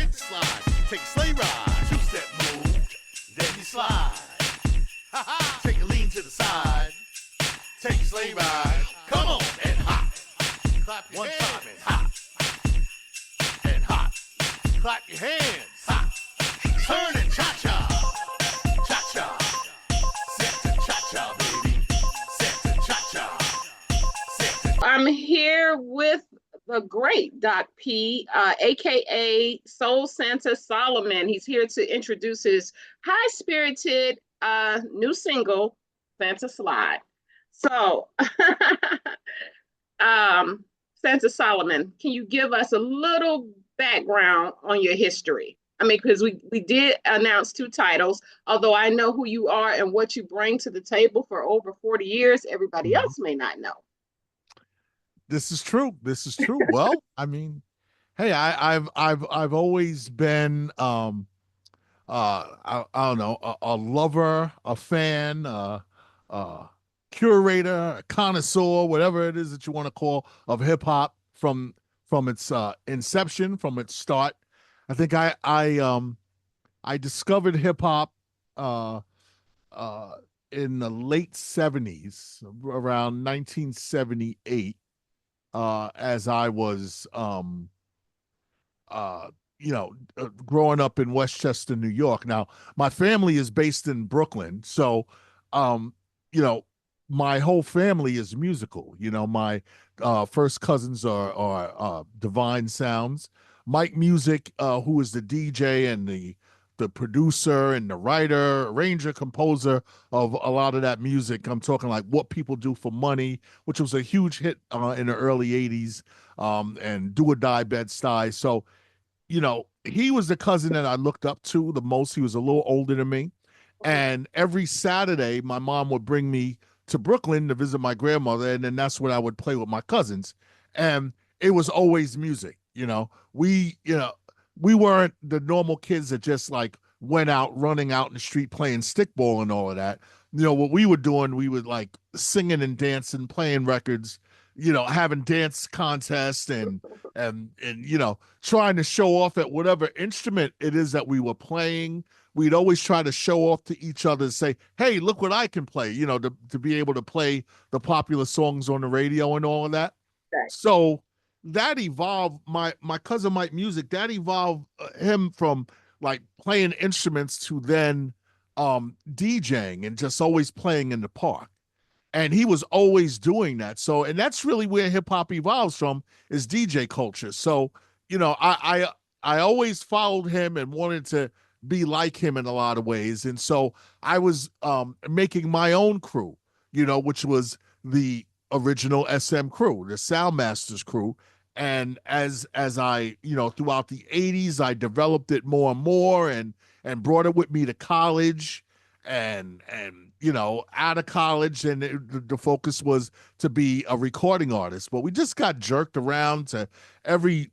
Santa slide. Take a sleigh ride. Two-step move, then you slide. Ha-ha. Take a lean to the side. Take a sleigh ride. Come on and hop. Clap your hands. One time and hop. And hop. Clap your hands. Hop. Turn and cha-cha. Cha-cha. Santa cha-cha, baby. Santa cha-cha. Santa. I'm here with the great Doc P, aka Soul Santa Solomon. He's here to introduce his high-spirited new single, Santa Slide. So, Santa Solomon, can you give us a little background on your history? I mean, because we did announce 2 titles, although I know who you are and what you bring to the table for over 40 years, everybody else may not know. This is true. Well, I mean, hey, I've always been I don't know, a lover, a fan, curator, a connoisseur, whatever it is that you want to call, of hip hop from its inception, from its start. I think I discovered hip hop in the late 70s, around 1978. As I was, growing up in Westchester, New York. Now, my family is based in Brooklyn, so, my whole family is musical. My first cousins are Divine Sounds. Mike Music, who is the DJ and the producer and the writer, arranger, composer of a lot of that music. I'm talking like What People Do for Money, which was a huge hit in the early 80s, and Do or Die, Bed-Stuy. So, he was the cousin that I looked up to the most. He was a little older than me. And every Saturday, my mom would bring me to Brooklyn to visit my grandmother, and then that's when I would play with my cousins. And it was always music. We weren't the normal kids that just like went out running out in the street playing stickball and all of that. What we were doing, we would like singing and dancing, playing records, having dance contests and trying to show off at whatever instrument it is that we were playing. We'd always try to show off to each other and say, hey, look what I can play, to be able to play the popular songs on the radio and all of that. Right. So that evolved my cousin Mike Music. That evolved him from like playing instruments to then DJing and just always playing in the park. And he was always doing that. So, and that's really where hip hop evolves from, is DJ culture. So, I always followed him and wanted to be like him in a lot of ways. And so I was making my own crew, which was the original SM crew, the Soundmasters crew. And as I, throughout the 80s, I developed it more and more and brought it with me to college and out of college. And the focus was to be a recording artist. But we just got jerked around to every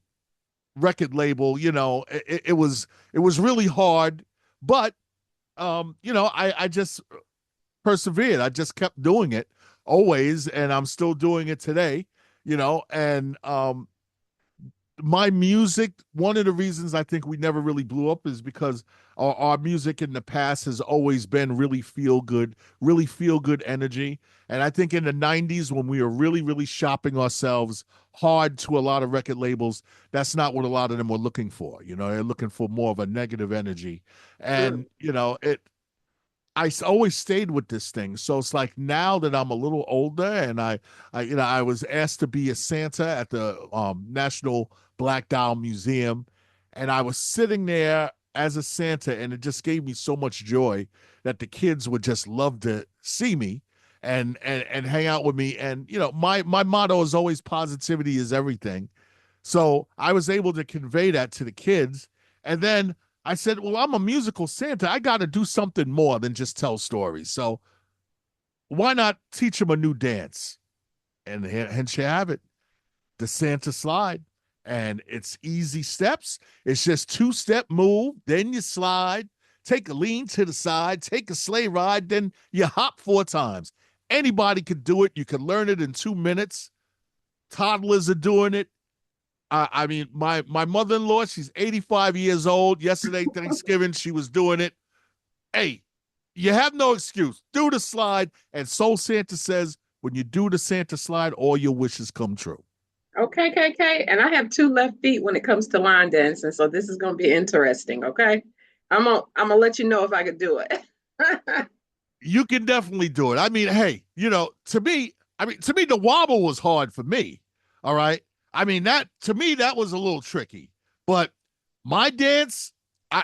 record label. It was really hard. But, I just persevered. I just kept doing it always. And I'm still doing it today, and my music, one of the reasons I think we never really blew up is because our music in the past has always been really feel good energy. And I think in the 90s, when we were really, really shopping ourselves hard to a lot of record labels, that's not what a lot of them were looking for. They're looking for more of a negative energy. And, I always stayed with this thing. So it's like now that I'm a little older and I was asked to be a Santa at the National Black Doll Museum. And I was sitting there as a Santa, and it just gave me so much joy that the kids would just love to see me and hang out with me. And, my motto is always positivity is everything. So I was able to convey that to the kids. And then I said, well, I'm a musical Santa. I got to do something more than just tell stories. So why not teach them a new dance? And hence you have it, the Santa Slide. And it's easy steps. It's just 2-step move. Then you slide, take a lean to the side, take a sleigh ride, then you hop 4 times. Anybody could do it. You can learn it in 2 minutes. Toddlers are doing it. I mean, my mother-in-law, she's 85 years old. Yesterday, Thanksgiving, she was doing it. Hey, you have no excuse. Do the slide. And Soul Santa says, when you do the Santa slide, all your wishes come true. Okay, KK. And I have two left feet when it comes to line dancing, so this is gonna be interesting. Okay, I'm gonna let you know if I could do it. You can definitely do it. I mean, hey, to me, the wobble was hard for me. All right. I mean, to me, that was a little tricky. But my dance, I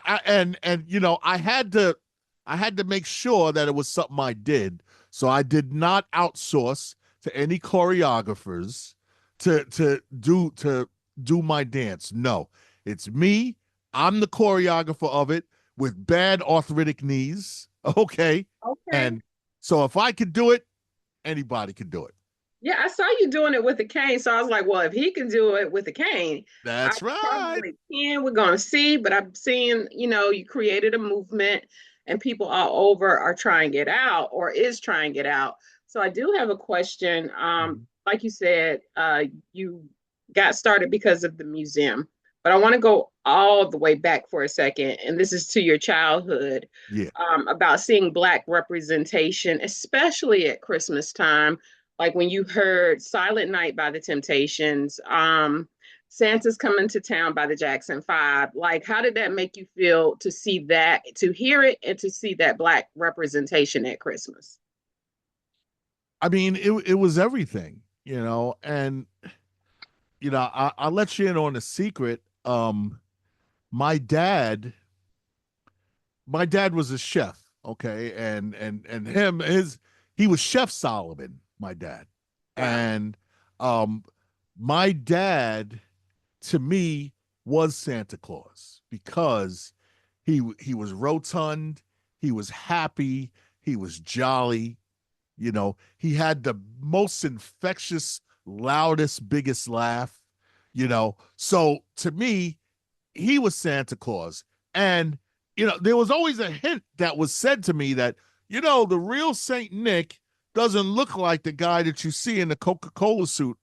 had to make sure that it was something I did. So I did not outsource to any choreographers to do my dance. No, it's me. I'm the choreographer of it with bad arthritic knees. Okay. Okay. And so if I could do it, anybody could do it. Yeah, I saw you doing it with a cane, so I was like, well, if he can do it with a cane, I That's right. probably can. We're gonna see, but I'm seeing, you created a movement and people all over are trying it out or is trying it out. So I do have a question. Like you said, you got started because of the museum, but I want to go all the way back for a second, and this is to your childhood. Yeah. About seeing Black representation, especially at Christmas time, like when you heard Silent Night by the Temptations, Santa's Coming to Town by the Jackson Five. Like, how did that make you feel to see that, to hear it, and to see that Black representation at Christmas? I mean, it was everything, and I'll let you in on a secret. My dad was a chef, okay, and he was Chef Solomon, my dad. And my dad to me was Santa Claus because he was rotund, he was happy, he was jolly, he had the most infectious, loudest, biggest laugh, So to me, he was Santa Claus. And there was always a hint that was said to me that, the real Saint Nick doesn't look like the guy that you see in the Coca-Cola suit,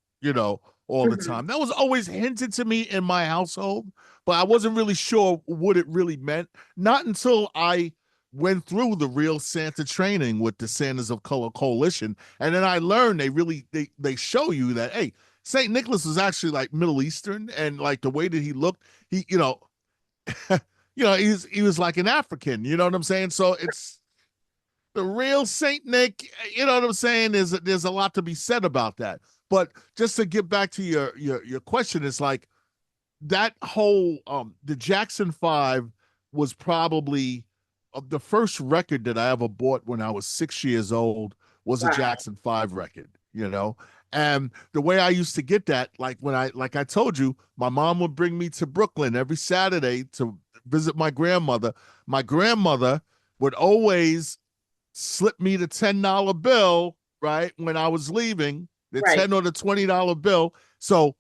all the time. That was always hinted to me in my household, but I wasn't really sure what it really meant. Not until I went through the real Santa training with the Santas of Color Coalition. And then I learned they show you that, hey, Saint Nicholas was actually like Middle Eastern, and like the way that he looked, he he was like an African, you know what I'm saying? So it's the real Saint Nick, you know what I'm saying? There's a lot to be said about that. But just to get back to your question, it's like that whole the Jackson 5 was probably the first record that I ever bought when I was 6 years old was a Jackson 5 record, And the way I used to get that, like I told you, my mom would bring me to Brooklyn every Saturday to visit my grandmother. My grandmother would always slip me the $10 bill, right, when I was leaving, the $10 or the $20 bill. So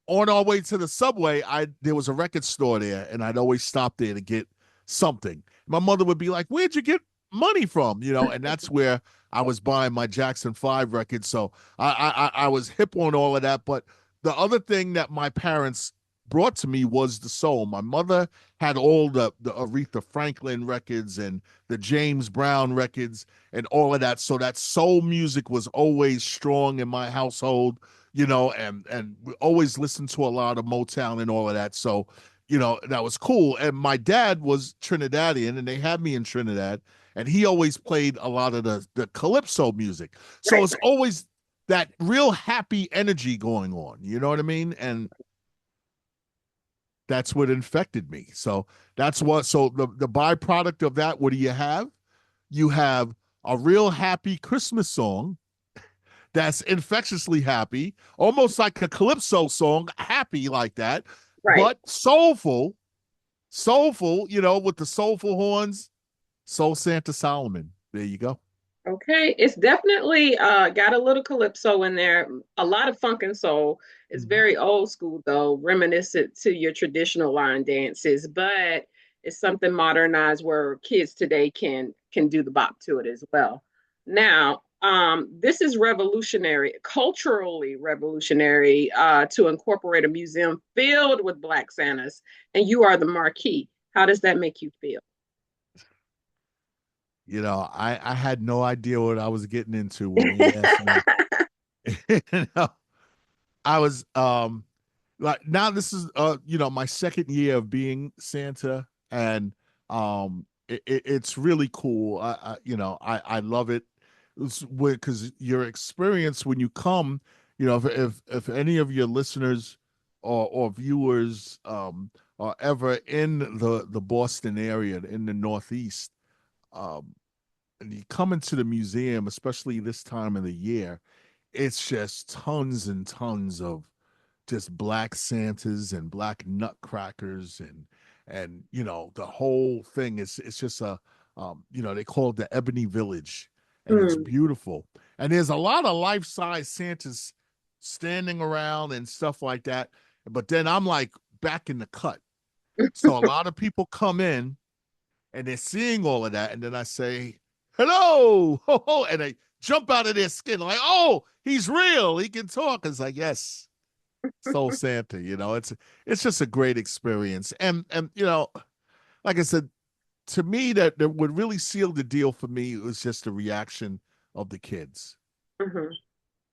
on our way to the subway, there was a record store there, and I'd always stop there to get something. My mother would be like, "Where'd you get money from?" And that's where I was buying my Jackson 5 records. So I was hip on all of that. But the other thing that my parents brought to me was the soul. My mother had all the Aretha Franklin records and the James Brown records and all of that. So that soul music was always strong in my household, and we always listened to a lot of Motown and all of that. So, that was cool. And my dad was Trinidadian, and they had me in Trinidad, and he always played a lot of the calypso music. So it's always that real happy energy going on. You know what I mean? And that's what infected me. So the byproduct of that, what do you have? You have a real happy Christmas song that's infectiously happy, almost like a calypso song, happy like that, but soulful, with the soulful horns. Soul Santa Solomon. There you go. Okay, it's definitely got a little calypso in there, a lot of funk and soul. It's very old school though, reminiscent to your traditional line dances, but it's something modernized where kids today can do the bop to it as well. Now, This is revolutionary, culturally revolutionary, to incorporate a museum filled with Black Santas, and you are the marquee. How does that make you feel? I had no idea what I was getting into when he asked me. you know, I was like, now this is my second year of being Santa, and it's really cool. I love it. Because your experience when you come, if any of your listeners or viewers are ever in the Boston area, in the Northeast, and you come into the museum, especially this time of the year, it's just tons and tons of just Black Santas and Black Nutcrackers, and the whole thing is, it's just they call it the Ebony Village, and it's beautiful. And there's a lot of life-size Santas standing around and stuff like that. But then I'm like back in the cut. So a lot of people come in and they're seeing all of that. And then I say, hello, ho, ho, and they jump out of their skin like, oh, he's real. He can talk. It's like, yes, Soul Santa, it's just a great experience. And like I said, to me, that what really sealed the deal for me was just the reaction of the kids.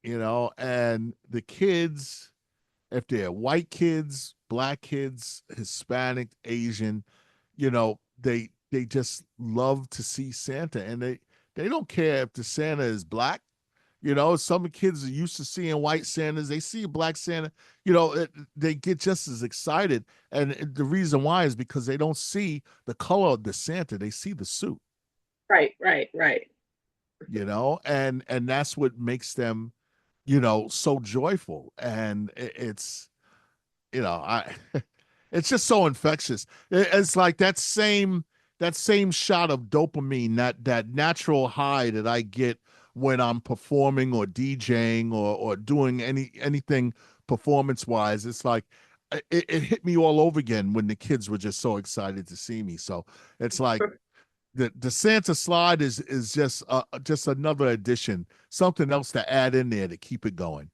And the kids, if they're white kids, Black kids, Hispanic, Asian, they just love to see Santa, and they don't care if the Santa is Black. Some kids are used to seeing white Santas. They see a Black Santa, they get just as excited. And the reason why is because they don't see the color of the Santa. They see the suit. Right. And that's what makes them, so joyful. And it's, it's just so infectious. It's like that same shot of dopamine, that natural high that I get when I'm performing or DJing or doing anything performance wise. It's like it hit me all over again when the kids were just so excited to see me. So it's like the Santa slide is just another addition, something else to add in there to keep it going.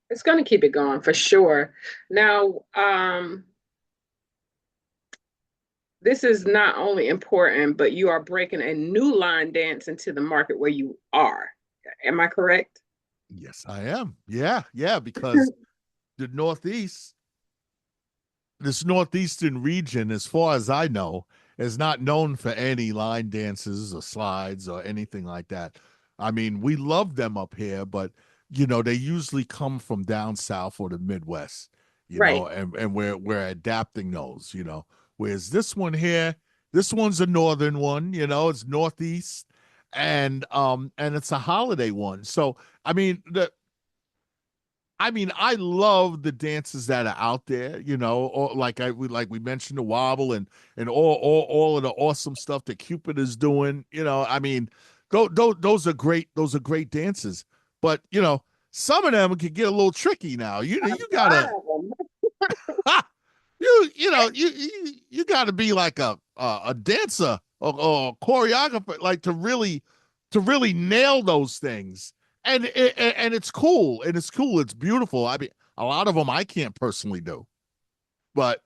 It's going to keep it going for sure. Now, this is not only important, but you are breaking a new line dance into the market where you are. Am I correct? Yes, I am. Yeah, because the this Northeastern region, as far as I know, is not known for any line dances or slides or anything like that. I mean, we love them up here, but they usually come from down south or the Midwest, Right. And we're adapting those, Whereas this one here, this one's a northern one, it's Northeast, and it's a holiday one. So I mean, I love the dances that are out there, or like we mentioned the wobble and all of the awesome stuff that Cupid is doing. I mean, those are great. Those are great dances. But some of them can get a little tricky now. You gotta you gotta be like a dancer or choreographer, like to really nail those things. And it's cool. It's beautiful. I mean, a lot of them I can't personally do, but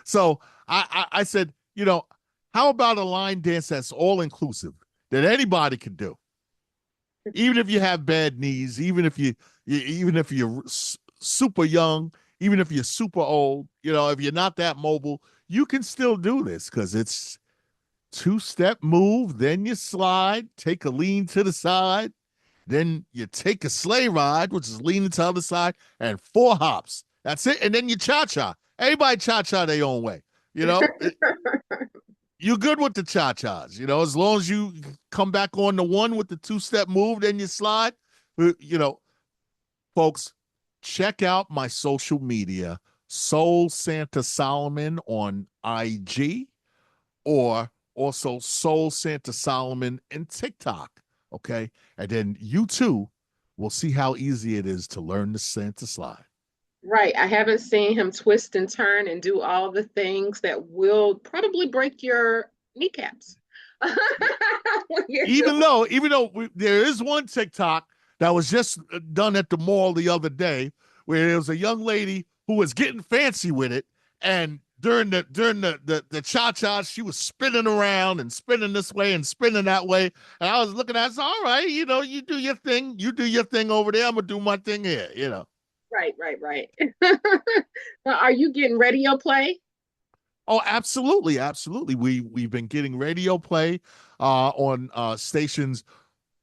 so I said, how about a line dance that's all inclusive that anybody can do, even if you have bad knees, even if you're super young, even if you're super old, if you're not that mobile, you can still do this because it's 2-step move, then you slide, take a lean to the side. Then you take a sleigh ride, which is leaning to the other side, and 4 hops. That's it. And then you cha-cha. Everybody cha-cha their own way. You're good with the cha-chas, as long as you come back on the one with the 2-step move, then you slide. Folks, check out my social media, Soul Santa Solomon on IG, or also Soul Santa Solomon in TikTok. Okay. And then you too will see how easy it is to learn the Santa slide. Right. I haven't seen him twist and turn and do all the things that will probably break your kneecaps. When you're Even doing- though there is one TikTok that was just done at the mall the other day, where there was a young lady who was getting fancy with it, and during the cha-cha, she was spinning around and spinning this way and spinning that way. And I was looking at it, so, all right, you know, you do your thing over there, I'm gonna do my thing here, you know. Right. Now, are you getting radio play? Oh, absolutely. We've been getting radio play on stations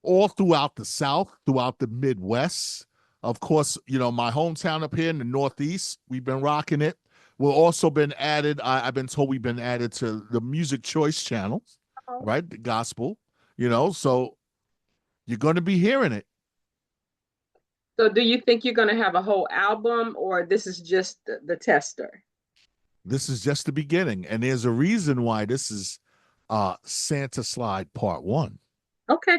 all throughout the South, throughout the Midwest. Of course, you know, my hometown up here in the Northeast, we've been rocking it. We've also been added, I've been told we've been added to the Music Choice channels, Oh. right? The gospel, you know, so you're going to be hearing it. So do you think you're going to have a whole album, or this is just the tester? This is just the beginning. And there's a reason why this is Santa Slide Part 1. Okay.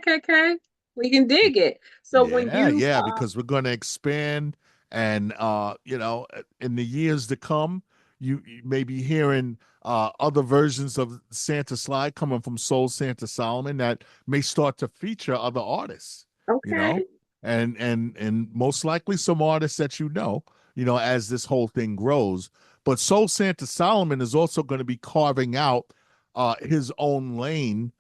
We can dig it. So when you Because we're going to expand, and you know, in the years to come, you may be hearing other versions of Santa Slide coming from Soul Santa Solomon that may start to feature other artists. okay. You know, and most likely some artists that you know, as this whole thing grows. But Soul Santa Solomon is also going to be carving out his own lane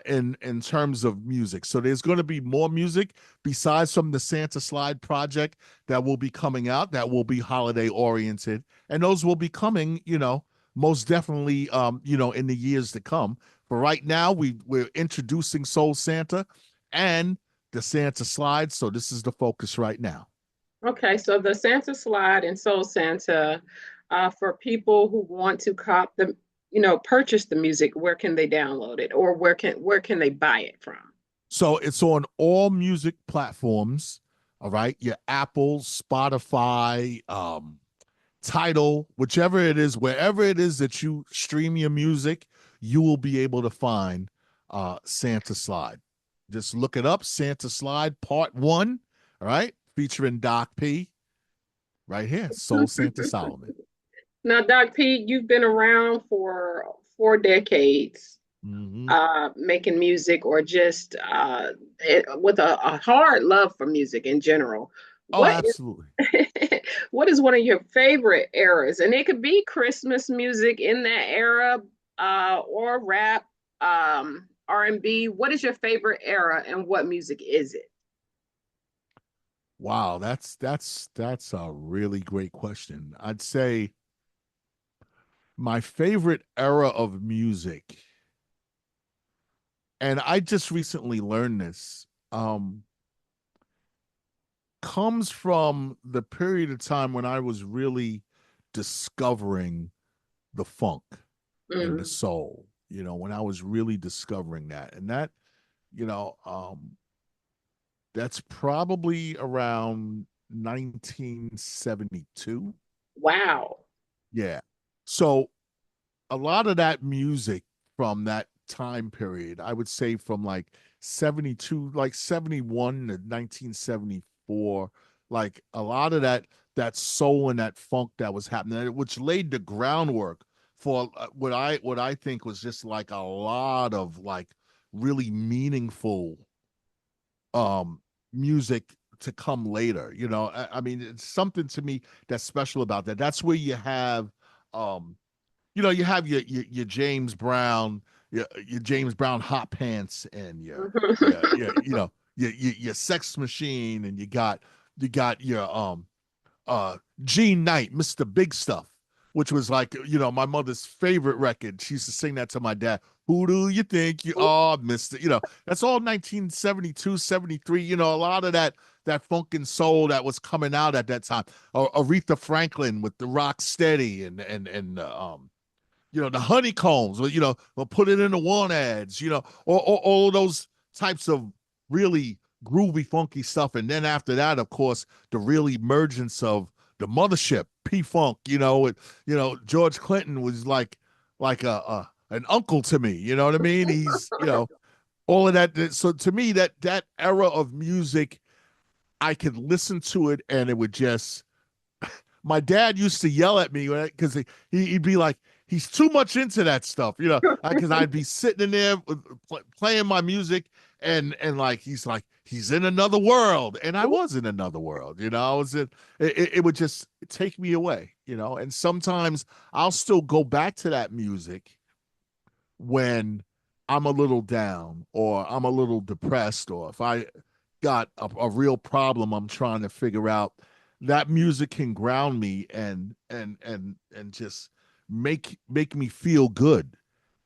in terms of music. So there's going to be more music besides from the Santa Slide project that will be coming out, that will be holiday oriented, and those will be coming, you know, most definitely, you know, in the years to come. But right now, we're introducing Soul Santa and the Santa Slide, so this is the focus right now. Okay, so the Santa Slide and Soul Santa, for people who want to cop the, purchase the music, where can they download it, or where can they buy it from? So it's on all music platforms, all right? Your Apple, Spotify, Tidal, whichever it is, wherever it is that you stream your music, you will be able to find Santa Slide. Just look it up, Santa Slide Part 1, all right? Featuring Doc P, right here, Soul Santa Solomon. Now, Doc P, you've been around for 4 decades, making music, or just with a hard love for music in general. Oh, absolutely. What is one of your favorite eras? And it could be Christmas music in that era, or rap, R&B. What is your favorite era, and what music is it? Wow, that's a really great question. I'd say my favorite era of music, and I just recently learned this, comes from the period of time when I was really discovering the funk and the soul, when I was really discovering that. And that, that's probably around 1972. Wow. Yeah. So a lot of that music from that time period, I would say from like 72, like 71 to 1974, like a lot of that soul and that funk that was happening, which laid the groundwork for what I think was just like a lot of like really meaningful music to come later. I mean, it's something to me that's special about that. That's where you have you have your James Brown, your James Brown hot pants, and your Sex Machine, and you got your Gene Knight, Mr. Big Stuff, which was like, my mother's favorite record. She used to sing that to my dad. Who do you think you are, Mr.? That's all 1972, 73. A lot of that funk and soul that was coming out at that time. Or Aretha Franklin with the Rock Steady and the Honeycombs, or put it in the one ads, or all those types of really groovy, funky stuff. And then after that, of course, the real emergence of the mothership, P-Funk, George Clinton was like an uncle to me, you know what I mean? He's, all of that. So to me, that era of music, I could listen to it and it would just, my dad used to yell at me because he'd be like, he's too much into that stuff, you know, because I'd be sitting in there playing my music, and like he's in another world, and I was in another world, you know. I was in it would just take me away, you know. And sometimes I'll still go back to that music when I'm a little down or I'm a little depressed, or if I got a real problem I'm trying to figure out. That music can ground me and just make me feel good.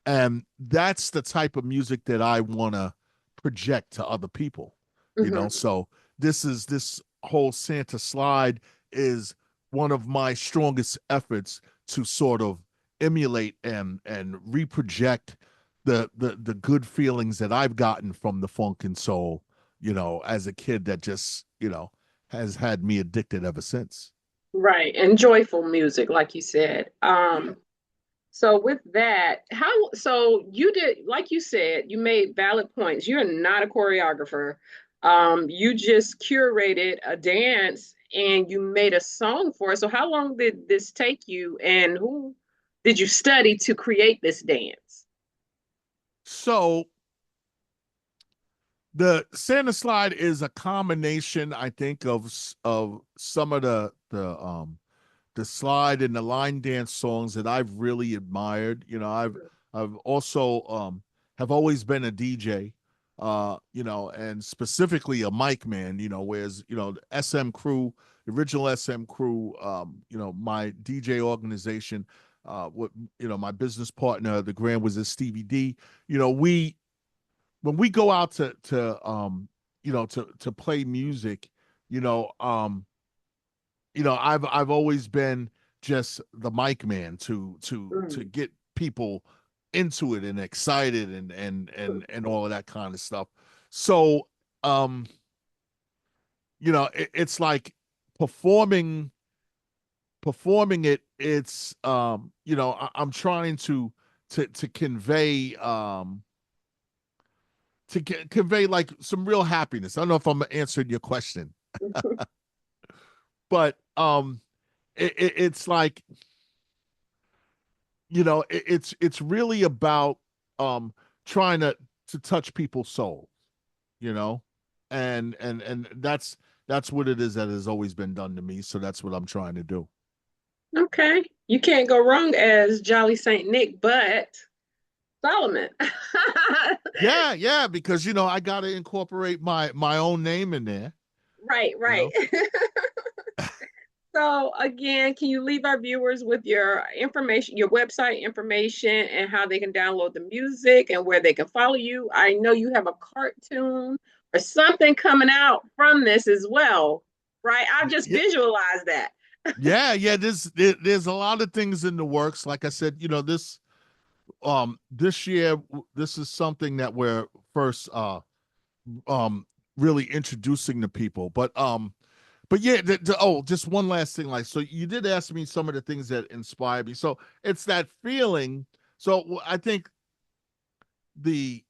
And that's the type of music that I want to project to other people, you know. So this whole Santa slide is one of my strongest efforts to sort of emulate and reproject the good feelings that I've gotten from the funk and soul, you know, as a kid, that just, you know, has had me addicted ever since. Right. And joyful music, like you said. So with that, so you did, like you said, you made valid points. You're not a choreographer. You just curated a dance and you made a song for it. So how long did this take you, and who did you study to create this dance? So the Santa slide is a combination, I think, of some of the slide and the line dance songs that I've really admired. You know, I've also have always been a DJ, you know, and specifically a mic man, you know, whereas, you know, the SM crew, the original SM crew, you know, my DJ organization, with, you know, my business partner, the Grand Wizard Stevie D, you know, when we go out to you know, to play music, you know, you know, I've always been just the mic man to get people into it and excited and all of that kind of stuff. So you know, it's like performing it. It's you know, I'm trying to convey convey like some real happiness. I don't know if I'm answering your question, but it's like, you know, it's really about trying to touch people's souls, you know, and that's what it is that has always been done to me. So that's what I'm trying to do. Okay. You can't go wrong as Jolly Saint Nick, but Solomon. Yeah, because, you know, I got to incorporate my own name in there. Right, You right. know? So again, can you leave our viewers with your information, your website information, and how they can download the music and where they can follow you? I know you have a cartoon or something coming out from this as well, right? I just Yeah, visualized that. yeah. There's a lot of things in the works. Like I said, you know, this year, this is something that we're first um really introducing to people. But yeah, oh, just one last thing. Like, so you did ask me some of the things that inspired me. So it's that feeling. So I think the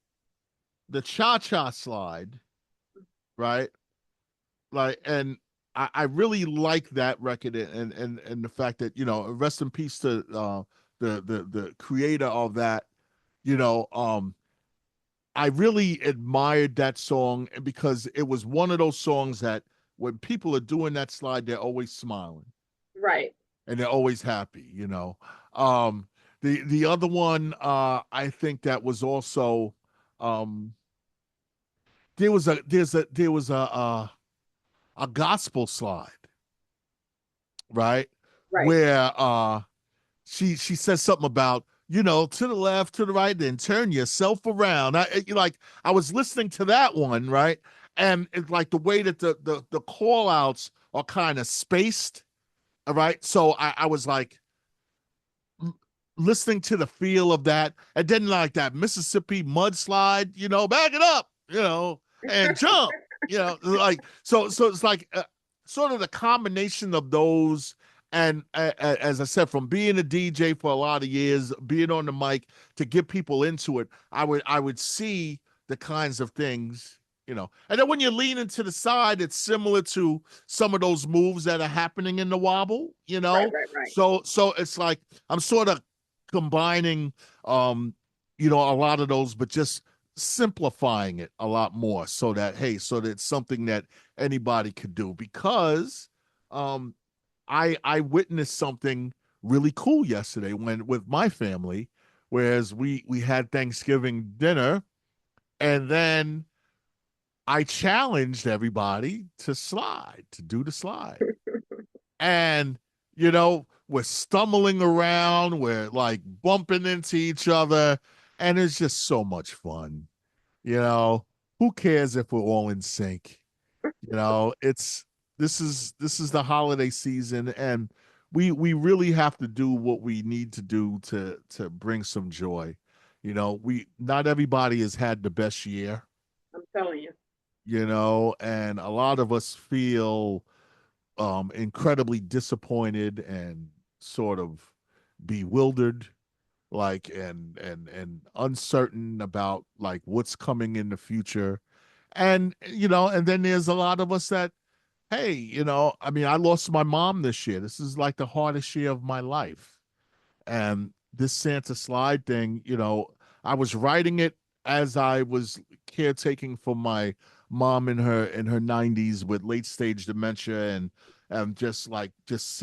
cha-cha slide, right? Like, and I really like that record, and the fact that, you know, rest in peace to the creator of that, you know. I really admired that song because it was one of those songs that when people are doing that slide, they're always smiling Right. and they're always happy, you know. The other one, I think that was also, um, there was a gospel slide, right? Right. Where she says something about, you know, to the left, to the right, then turn yourself around. I was listening to that one, right? And it's like the way that the call outs are kind of spaced. All right. So I was like listening to the feel of that. And then like that Mississippi mudslide, you know, back it up, you know, and jump, you know, like, so it's like sort of the combination of those. And as I said, from being a DJ for a lot of years, being on the mic to get people into it, I would see the kinds of things, you know. And then when you lean into the side, it's similar to some of those moves that are happening in the wobble, you know. Right. So it's like I'm sort of combining, you know, a lot of those, but just simplifying it a lot more so that, hey, so that it's something that anybody could do. Because I witnessed something really cool yesterday when with my family, whereas we had Thanksgiving dinner, and then I challenged everybody to do the slide. And, you know, we're stumbling around, we're like bumping into each other, and it's just so much fun. You know, who cares if we're all in sync? You know, this is the holiday season, and we really have to do what we need to do to bring some joy. You know, not everybody has had the best year, I'm telling you. you know, and a lot of us feel incredibly disappointed and sort of bewildered, like and uncertain about like what's coming in the future. And you know, and then there's a lot of us that, hey, you know, I mean, I lost my mom this year. This is like the hardest year of my life. And this Santa slide thing, you know, I was writing it as I was caretaking for my mom in her 90s with late stage dementia, and just like just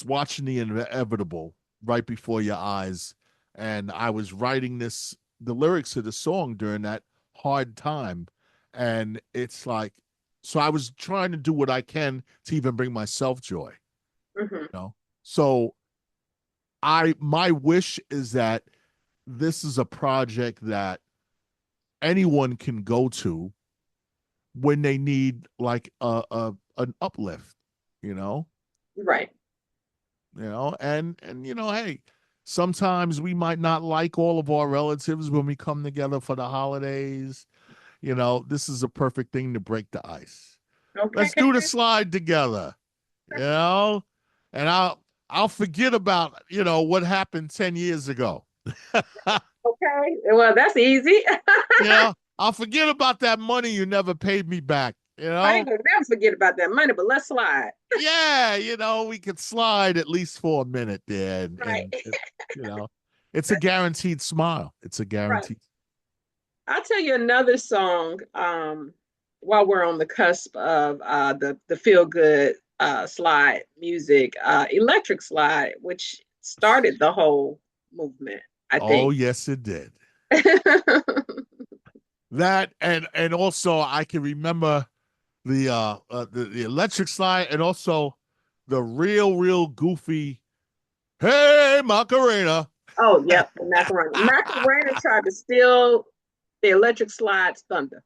watching the inevitable right before your eyes. And I was writing the lyrics to the song during that hard time. And it's like, so I was trying to do what I can to even bring myself joy, you know? So my wish is that this is a project that anyone can go to when they need like an uplift, you know? Right. You know, and you know, hey, sometimes we might not like all of our relatives when we come together for the holidays. You know, this is a perfect thing to break the ice. Okay. Let's do the slide together, you know? And I'll forget about, you know, what happened 10 years ago. Okay. Well, that's easy. You know, I'll forget about that money you never paid me back, you know? I ain't gonna never forget about that money, but let's slide. Yeah, you know, we could slide at least for a minute there. Right. And you know, it's a guaranteed smile. It's a guaranteed. I'll tell you another song while we're on the cusp of the feel good slide music, Electric Slide, which started the whole movement, I Oh, think. yes, it did. That and also I can remember the Electric Slide, and also the real goofy Hey Macarena. Oh, yep, the Macarena. Macarena tried to steal the Electric Slide's thunder.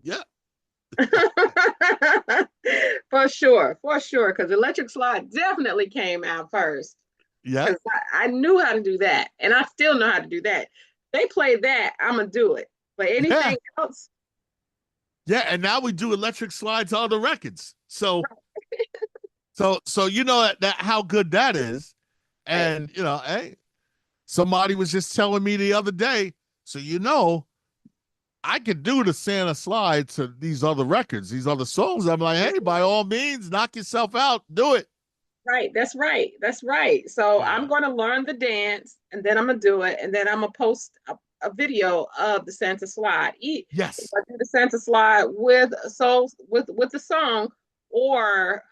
Yeah. For sure, because Electric Slide definitely came out first. Yeah. I knew how to do that, and I still know how to do that. They play that, I'm gonna do it. But anything else? Yeah, and now we do Electric Slide to other records. So so you know that how good that is. And you know, hey, somebody was just telling me the other day, so you know, I could do the Santa slide to these other records, these other songs. I'm like, hey, by all means, knock yourself out, do it. Right, that's right. That's right. So Yeah. I'm going to learn the dance, and then I'm going to do it, and then I'm going to post a video of the Santa slide. Yes. If I do the Santa slide with the song, or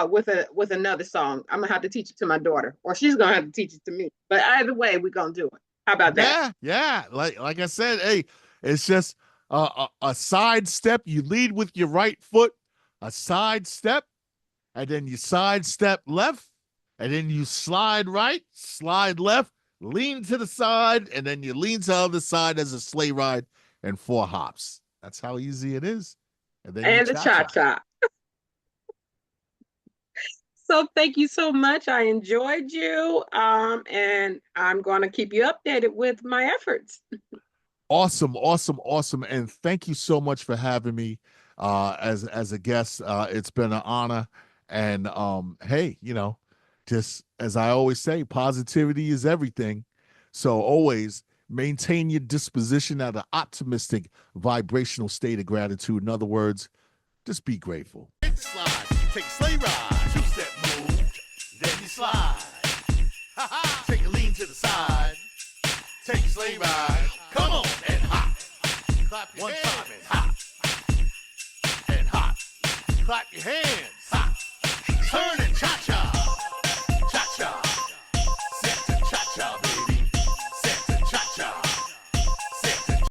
with another song, I'm gonna have to teach it to my daughter, or she's gonna have to teach it to me. But either way, we're gonna do it. How about that? Yeah. Like I said, hey, it's just a side step. You lead with your right foot, a side step, and then you side step left, and then you slide right, slide left, lean to the side, and then you lean to the other side as a sleigh ride and 4 hops. That's how easy it is. And the cha-cha. So thank you so much. I enjoyed you. And I'm going to keep you updated with my efforts. Awesome. And thank you so much for having me as a guest. It's been an honor. And hey, you know, just as I always say, positivity is everything. So always maintain your disposition at an optimistic vibrational state of gratitude. In other words, just be grateful. Slide, take a sleigh ride, 2-step move, then you slide. Take a lean to the the side. Take a sleigh ride. Come on and hop. Clap your hands. Time and hop. And hop. Clap your hands. Hop. Turn and cha